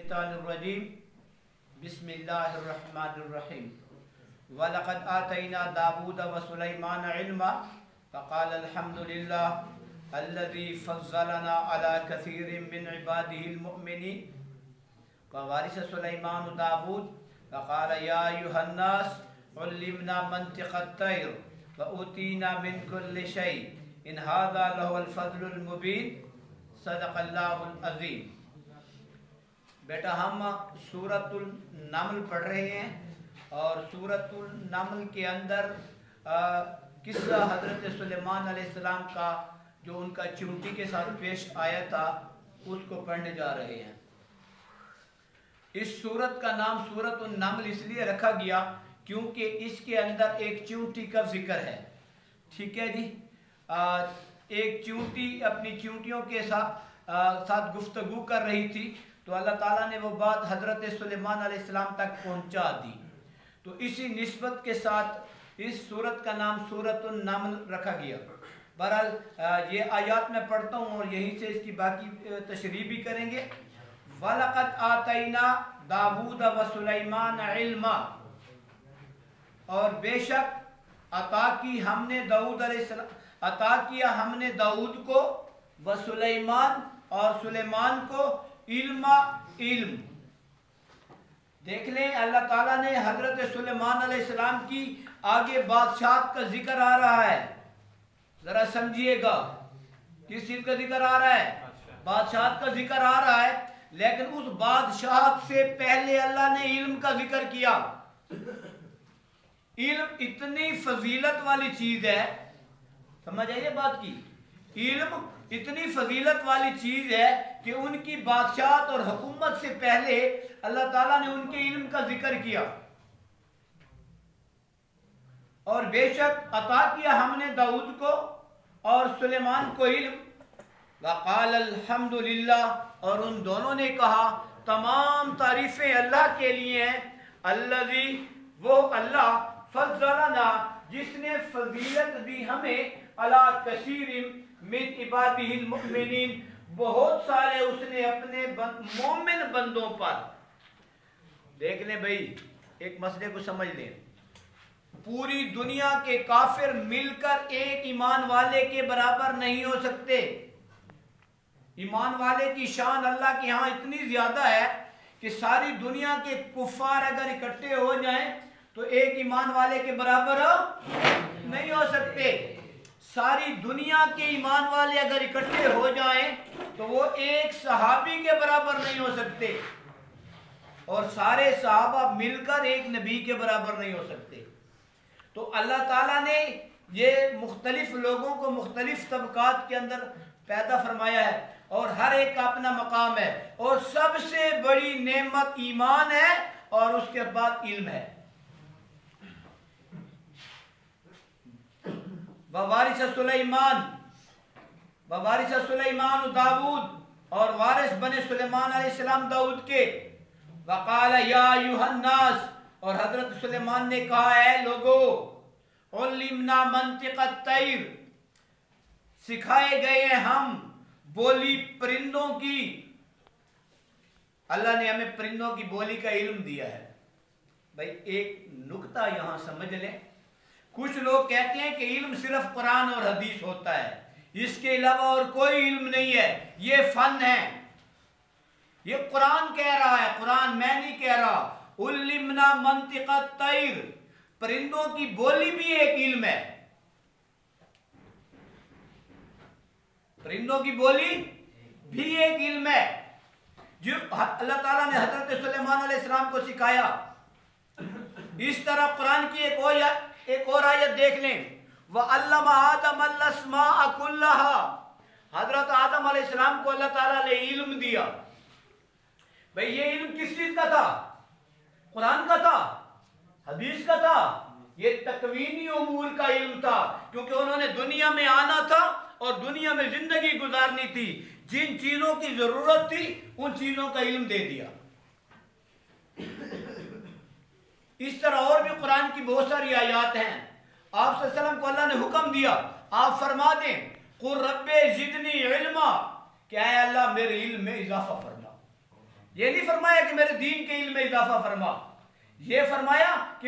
الشیطان الرجیم بسم اللہ الرحمن الرحیم وَلَقَدْ آتَيْنَا دَاوُودَ وَسُلَيْمَانَ عِلْمًا فَقَالَ الْحَمْدُ لِلَّهِ الَّذِي فَضَّلَنَا عَلَى كَثِيرٍ مِّنْ عِبَادِهِ الْمُؤْمِنِينَ وَوَارِثَ سُلَيْمَانُ دَاوُودَ فَقَالَ يَا أَيُّهَا النَّاسُ عُلِّمْنَا مَنطِقَ الطَّيْرِ وَأُوتِينَا مِنْ كُلِّ شَيْءٍ إِنْ هَذَا لَهُوَ الْفَضْلُ الْمُبِينُ صدق اللہ العظیم۔ بیٹا ہم سورۃ النمل پڑھ رہے ہیں اور سورۃ النمل کے اندر قصہ حضرت سلیمان علیہ السلام کا جو ان کا چونٹی کے ساتھ پیش آیا تھا اس کو پڑھنے جا رہے ہیں۔ اس سورت کا نام سورۃ النمل اس لیے رکھا گیا کیونکہ اس کے اندر ایک چونٹی کا ذکر ہے۔ ٹھیک ہے جی، ایک چونٹی اپنی چونٹیوں کے ساتھ گفتگو کر رہی تھی تو اللہ تعالیٰ نے وہ بات حضرت سلیمان علیہ السلام تک پہنچا دی، تو اسی نسبت کے ساتھ اس سورت کا نام سورۃ النمل رکھا گیا۔ بہرحال یہ آیات میں پڑھتا ہوں اور یہیں سے اس کی باقی تشریح بھی کریں گے۔ وَلَقَدْ آتَيْنَا دَاوُودَ وَسُلَيْمَانَ عِلْمًا، اور بے شک عطا کی ہم نے داؤد علیہ السلام عطا کیا ہم نے داؤد کو وسلیمان اور سلیمان کو علم۔ دیکھ لیں اللہ تعالیٰ نے حضرت سلیمان علیہ السلام کی آگے بادشاہت کا ذکر آ رہا ہے، ذرا سمجھیے گا کس چیز کا ذکر آ رہا ہے؟ بادشاہت کا ذکر آ رہا ہے، لیکن اس بادشاہت سے پہلے اللہ نے علم کا ذکر کیا۔ علم اتنی فضیلت والی چیز ہے، سمجھ آئیے بات کی، علم اتنی فضیلت والی چیز ہے کہ ان کی بادشاہت اور حکومت سے پہلے اللہ تعالیٰ نے ان کے علم کا ذکر کیا۔ اور بے شک عطا کیا ہم نے داؤد کو اور سلیمان کو علم۔ وقال الحمد للہ، اور ان دونوں نے کہا تمام تعریفیں اللہ کے لیے ہیں، الذی، وہ اللہ، فضلنا، جس نے فضیلت دی ہمیں، علی کثیر من عبادہ المؤمنین، بہت سارے اس نے اپنے مومن بندوں پر۔ دیکھ لیں بھائی، ایک مسئلے کو سمجھ لیں، پوری دنیا کے کافر مل کر ایک ایمان والے کے برابر نہیں ہو سکتے۔ ایمان والے کی شان اللہ کے ہاں اتنی زیادہ ہے کہ ساری دنیا کے کفار اگر اکٹھے ہو جائیں تو ایک ایمان والے کے برابر نہیں ہو سکتے۔ ساری دنیا کے ایمان والے اگر اکٹھے ہو جائیں تو وہ ایک صحابی کے برابر نہیں ہو سکتے، اور سارے صحابہ مل کر ایک نبی کے برابر نہیں ہو سکتے۔ تو اللہ تعالیٰ نے یہ مختلف لوگوں کو مختلف طبقات کے اندر پیدا فرمایا ہے، اور ہر ایک کا اپنا مقام ہے، اور سب سے بڑی نعمت ایمان ہے اور اس کے بعد علم ہے۔ وَوَارِثَ سُلَيْمَانَ، وَوَارِثَ سُلَيْمَانُ داود، اور وارث بنے سلیمان علیہ السلام داؤد کے۔ وَقَالَ يَا أَيُّهَا النَّاسُ، اور حضرت سلیمان نے کہا اے لوگو، عُلِّمْنَا مَنطِقَ الطَّيْرِ، سکھائے گئے ہم بولی پرندوں کی۔ اللہ نے ہمیں پرندوں کی بولی کا علم دیا ہے۔ بھائی ایک نکتہ یہاں سمجھ لیں، کچھ لوگ کہتے ہیں کہ علم صرف قرآن اور حدیث ہوتا ہے، اس کے علاوہ اور کوئی علم نہیں ہے، یہ فن ہے۔ یہ قرآن کہہ رہا ہے، قرآن میں نہیں کہہ رہا۔ علمنا منطق الطیر، پرندوں کی بولی بھی ایک علم ہے، پرندوں کی بولی بھی ایک علم ہے جو اللہ تعالیٰ نے حضرت سلیمان علیہ السلام کو سکھایا۔ اس طرح قرآن کی ایک اور آیت دیکھ لیں، وَعَلَّمَ آدَمَ الْأَسْمَاءَ كُلَّهَا، حضرت آدم علیہ السلام کو اللہ تعالیٰ نے علم دیا۔ بھئی یہ علم کس چیز کا تھا؟ قرآن کا تھا، حدیث کا تھا، یہ تکوینی امور کا علم تھا، کیونکہ انہوں نے دنیا میں آنا تھا اور دنیا میں زندگی گزارنی تھی، جن چیزوں کی ضرورت تھی ان چیزوں کا علم دے دیا۔ اس طرح اور بھی قرآن کی بہت ساری آیات ہیں۔ آپ صلی اللہ علیہ وسلم کو اللہ نے حکم دیا، آپ فرما دیں قُلْ رَبِّ زِدْنِی عِلْمًا، کہ اے اللہ میرے علم میں اضافہ فرما۔ یہ نہیں فرمایا کہ میرے دین کے علم میں اضافہ فرما، یہ فرمایا کہ